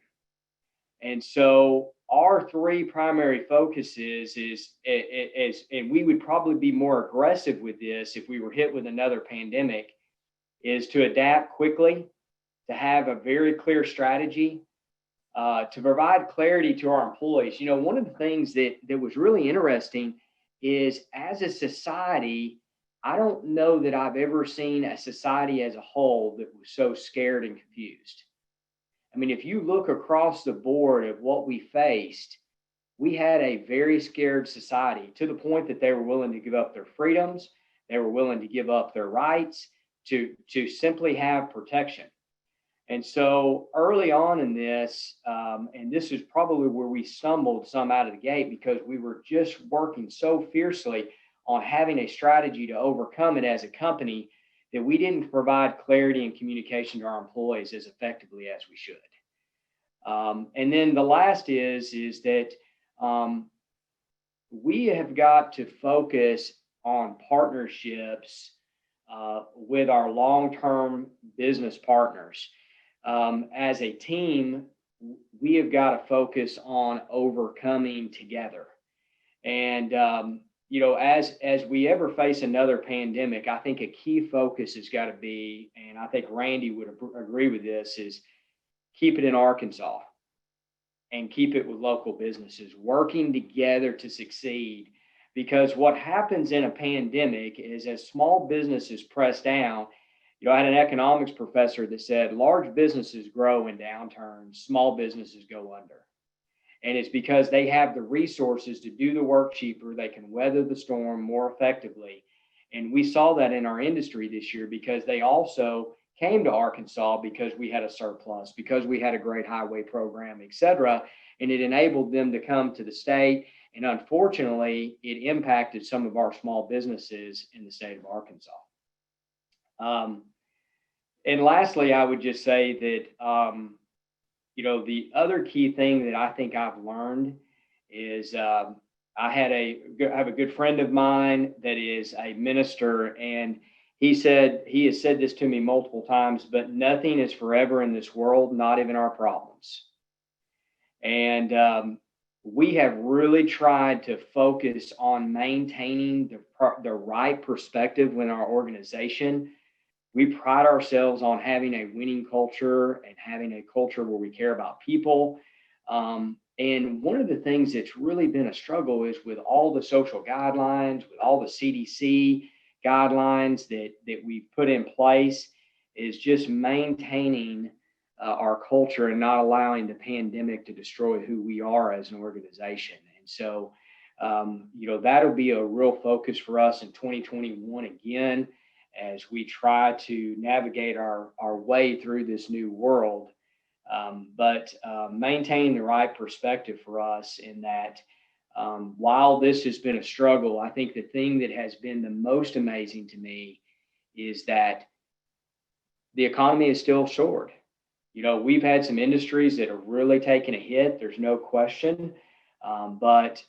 And so our three primary focuses and we would probably be more aggressive with this if we were hit with another pandemic, is to adapt quickly, to have a very clear strategy, to provide clarity to our employees. One of the things that was really interesting is, as a society, I don't know that I've ever seen a society as a whole that was so scared and confused. I mean, if you look across the board of what we faced, we had a very scared society, to the point that they were willing to give up their freedoms. They were willing to give up their rights to simply have protection. And so early on in this, and this is probably where we stumbled some out of the gate, because we were just working so fiercely on having a strategy to overcome it as a company, that we didn't provide clarity and communication to our employees as effectively as we should. And then the last is that we have got to focus on partnerships with our long-term business partners. As a team, we have got to focus on overcoming together. And as we ever face another pandemic, I think a key focus has got to be, and I think Randy would agree with this, is keep it in Arkansas and keep it with local businesses, working together to succeed. Because what happens in a pandemic is, as small businesses press down, I had an economics professor that said large businesses grow in downturns, small businesses go under. And it's because they have the resources to do the work cheaper. They can weather the storm more effectively. And we saw that in our industry this year, because they also came to Arkansas because we had a surplus, because we had a great highway program, et cetera. And it enabled them to come to the state. And unfortunately, it impacted some of our small businesses in the state of Arkansas. And lastly, I would just say that, the other key thing that I think I've learned is I have a good friend of mine that is a minister, and he has said this to me multiple times, but nothing is forever in this world, not even our problems. And we have really tried to focus on maintaining the right perspective within our organization. We pride ourselves on having a winning culture and having a culture where we care about people. And one of the things that's really been a struggle is, with all the social guidelines, with all the CDC guidelines that we've put in place, is just maintaining our culture and not allowing the pandemic to destroy who we are as an organization. And so, that'll be a real focus for us in 2021 again. as we try to navigate our way through this new world. But maintaining the right perspective for us in that while this has been a struggle, I think the thing that has been the most amazing to me is that the economy is still soared. We've had some industries that have really taken a hit. There's no question. But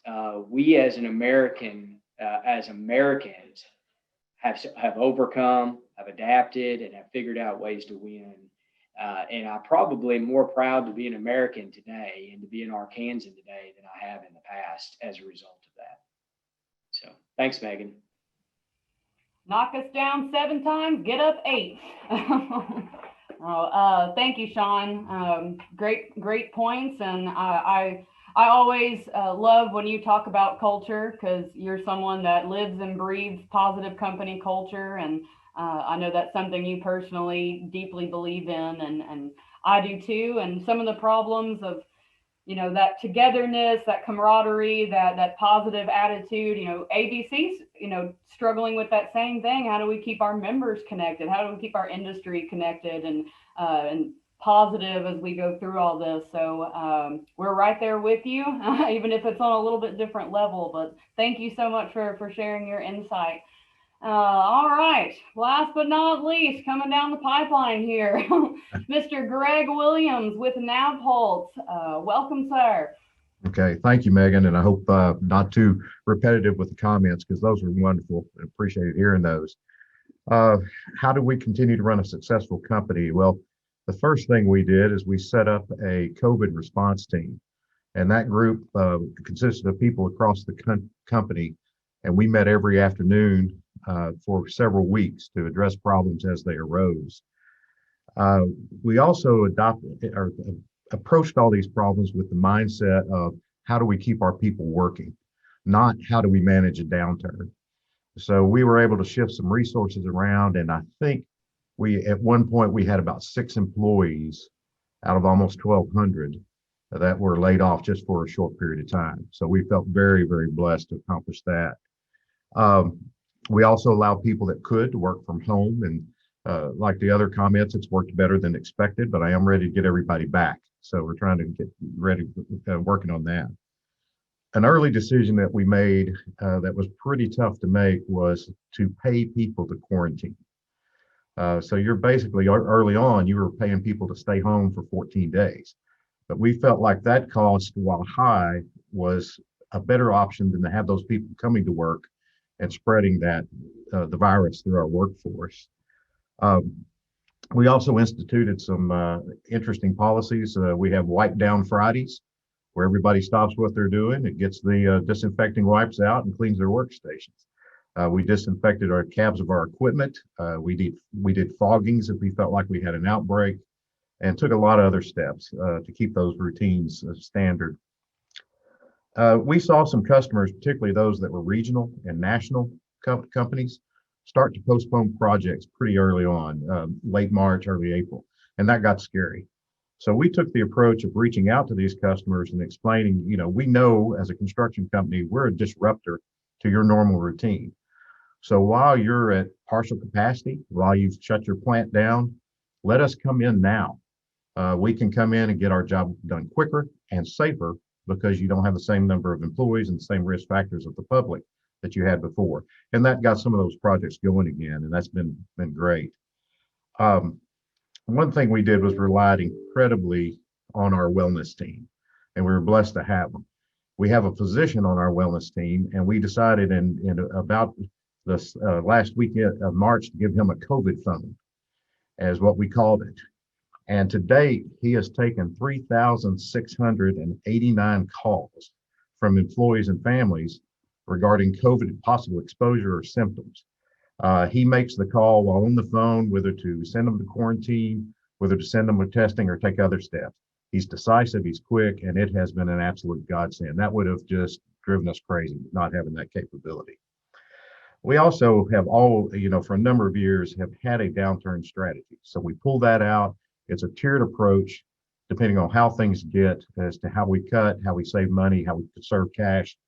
we as Americans have overcome, have adapted, and have figured out ways to win. And I'm probably more proud to be an American today and to be an Arkansan today than I have in the past as a result of that. So thanks, Megan. Knock us down 7 times, get up 8. Thank you, Sean. Great points. And I always love when you talk about culture, because you're someone that lives and breathes positive company culture. And I know that's something you personally deeply believe in, and I do too. And some of the problems of, that togetherness, that camaraderie, that positive attitude, ABC's, struggling with that same thing. How do we keep our members connected? How do we keep our industry connected and positive as we go through all this? So we're right there with you, even if it's on a little bit different level. But thank you so much for sharing your insight. All right, last but not least, coming down the pipeline here, Mr. Greg Williams with Nabholz. Welcome, sir. Okay, thank you, Megan, and I hope not too repetitive with the comments, because those were wonderful. I appreciated hearing those. How do we continue to run a successful company? Well, the first thing we did is we set up a COVID response team, and that group consisted of people across the company, and we met every afternoon for several weeks to address problems as they arose. We also approached all these problems with the mindset of how do we keep our people working, not how do we manage a downturn. So we were able to shift some resources around, and I think at one point we had about 6 employees out of almost 1,200 that were laid off just for a short period of time. So we felt very, very blessed to accomplish that. We also allowed people that could to work from home, and like the other comments, it's worked better than expected, but I am ready to get everybody back. So we're trying to get ready, working on that. An early decision that we made that was pretty tough to make was to pay people to quarantine. So you're basically, early on, you were paying people to stay home for 14 days. But we felt like that cost, while high, was a better option than to have those people coming to work and spreading the virus through our workforce. We also instituted some interesting policies. We have wipe down Fridays, where everybody stops what they're doing. It gets the disinfecting wipes out and cleans their workstations. We disinfected our cabs of our equipment. We did foggings if we felt like we had an outbreak, and took a lot of other steps to keep those routines standard. We saw some customers, particularly those that were regional and national companies, start to postpone projects pretty early on, late March, early April, and that got scary. So we took the approach of reaching out to these customers and explaining, we know as a construction company, we're a disruptor to your normal routine. So while you're at partial capacity, while you've shut your plant down, let us come in now. We can come in and get our job done quicker and safer, because you don't have the same number of employees and the same risk factors of the public that you had before. And that got some of those projects going again, and that's been great. One thing we did was relied incredibly on our wellness team, and we were blessed to have them. We have a physician on our wellness team, and we decided in about this last week of March to give him a COVID phone, as what we called it. And to date, he has taken 3,689 calls from employees and families regarding COVID possible exposure or symptoms. He makes the call while on the phone, whether to send them to quarantine, whether to send them to testing or take other steps. He's decisive, he's quick, and it has been an absolute godsend. That would have just driven us crazy not having that capability. We also have for a number of years have had a downturn strategy. So we pull that out. It's a tiered approach, depending on how things get, as to how we cut, how we save money, how we conserve cash.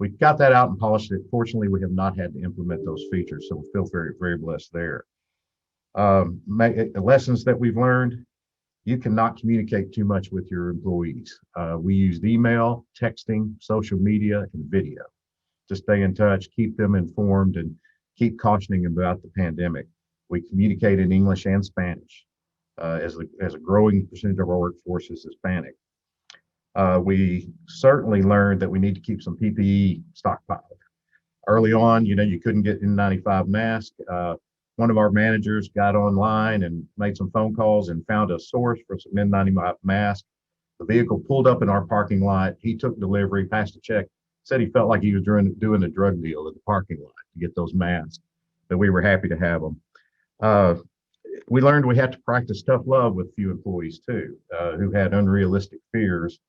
we got that out and polished it. Fortunately, we have not had to implement those features, so we feel very, very blessed there. Lessons that we've learned: you cannot communicate too much with your employees. We used email, texting, social media, and video to stay in touch, keep them informed, and keep cautioning about the pandemic. We communicate in English and Spanish, as a growing percentage of our workforce is Hispanic. We certainly learned that we need to keep some PPE stockpiled. Early on, you couldn't get N95 mask. One of our managers got online and made some phone calls and found a source for some N95 masks. The vehicle pulled up in our parking lot. He took delivery, passed a check, said he felt like he was doing a drug deal in the parking lot to get those masks, but we were happy to have them. We learned we had to practice tough love with a few employees too, who had unrealistic fears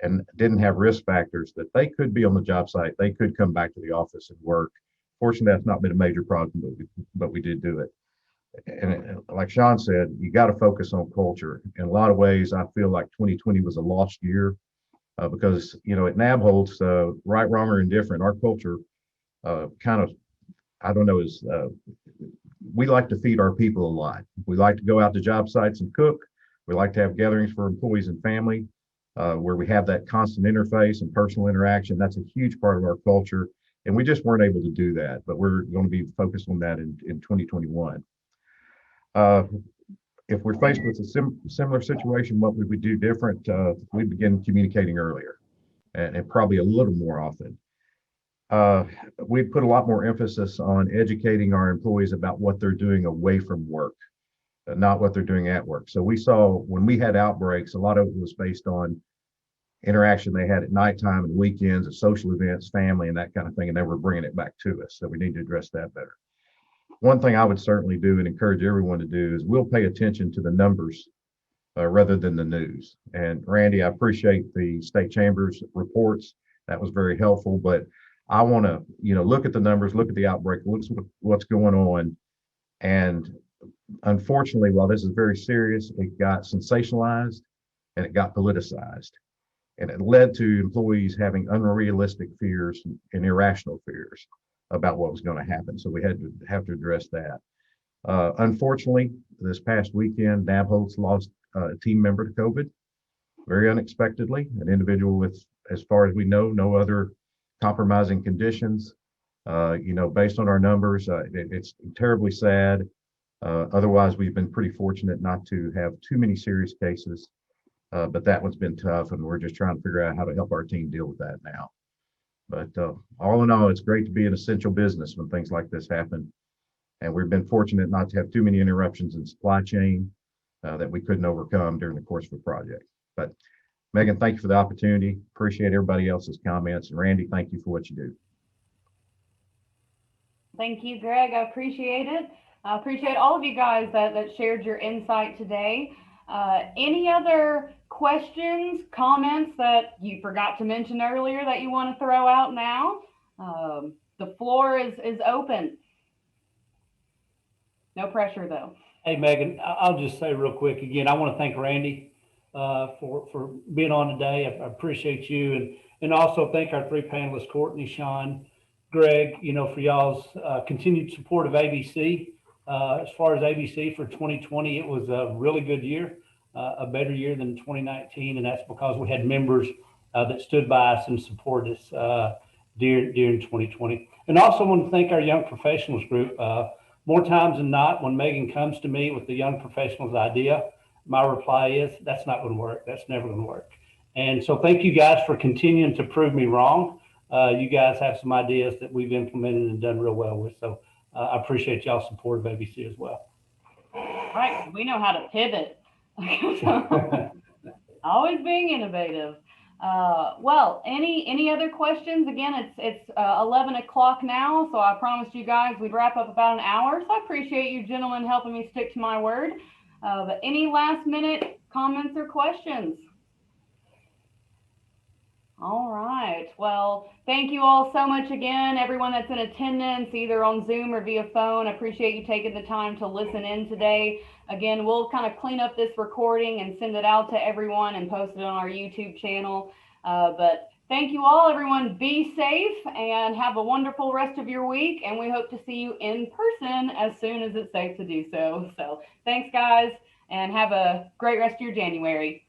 and didn't have risk factors that they could be on the job site. They could come back to the office and work. Fortunately, that's not been a major problem, but we did do it. And like Sean said, you got to focus on culture. In a lot of ways, I feel like 2020 was a lost year because, at Nabholz, right, wrong, or indifferent, our culture is we like to feed our people a lot. We like to go out to job sites and cook. We like to have gatherings for employees and family where we have that constant interface and personal interaction. That's a huge part of our culture. And we just weren't able to do that, but we're going to be focused on that in 2021. If we're faced with a similar situation, what would we do different? We begin communicating earlier and probably a little more often. We put a lot more emphasis on educating our employees about what they're doing away from work, not what they're doing at work. So we saw when we had outbreaks, a lot of it was based on interaction they had at nighttime and weekends, at social events, family, and that kind of thing, and they were bringing it back to us. So we need to address that better. One thing I would certainly do and encourage everyone to do is we'll pay attention to the numbers rather than the news. And Randy, I appreciate the state chamber's reports. That was very helpful, but I want to, look at the numbers, look at the outbreak, look at what's going on. And unfortunately, while this is very serious, it got sensationalized and it got politicized. And it led to employees having unrealistic fears and irrational fears about what was going to happen. So we had to address that. Unfortunately, this past weekend, Nabholz lost a team member to COVID, very unexpectedly, an individual with, as far as we know, no other compromising conditions. Based on our numbers, it's terribly sad. Otherwise, we've been pretty fortunate not to have too many serious cases. But that one's been tough, and we're just trying to figure out how to help our team deal with that now. But all in all, it's great to be an essential business when things like this happen. And we've been fortunate not to have too many interruptions in supply chain that we couldn't overcome during the course of a project. But Megan, thank you for the opportunity. Appreciate everybody else's comments. And Randy, thank you for what you do. Thank you, Greg. I appreciate it. I appreciate all of you guys that shared your insight today. Any other questions, comments that you forgot to mention earlier that you want to throw out now? The floor is open. No pressure though. Hey, Megan, I'll just say real quick again, I want to thank Randy for being on today. I appreciate you, and also thank our three panelists, Courtney, Sean, Greg, for y'all's continued support of ABC. As far as ABC for 2020, it was a really good year, a better year than 2019, and that's because we had members that stood by us and supported us during 2020. And also want to thank our young professionals group. More times than not, when Megan comes to me with the young professionals idea, my reply is, that's not going to work. That's never going to work. And so thank you guys for continuing to prove me wrong. You guys have some ideas that we've implemented and done real well with. So I appreciate y'all's support of ABC as well. All right, we know how to pivot. Always being innovative. Well, any other questions? Again, it's 11 o'clock now, so I promised you guys we'd wrap up about an hour. So I appreciate you gentlemen helping me stick to my word. But any last minute comments or questions? All right. Well, thank you all so much again, everyone that's in attendance, either on Zoom or via phone. I appreciate you taking the time to listen in today. Again, we'll kind of clean up this recording and send it out to everyone and post it on our YouTube channel. But Thank you all, everyone. Be safe and have a wonderful rest of your week. And we hope to see you in person as soon as it's safe to do so. So thanks, guys, and have a great rest of your January.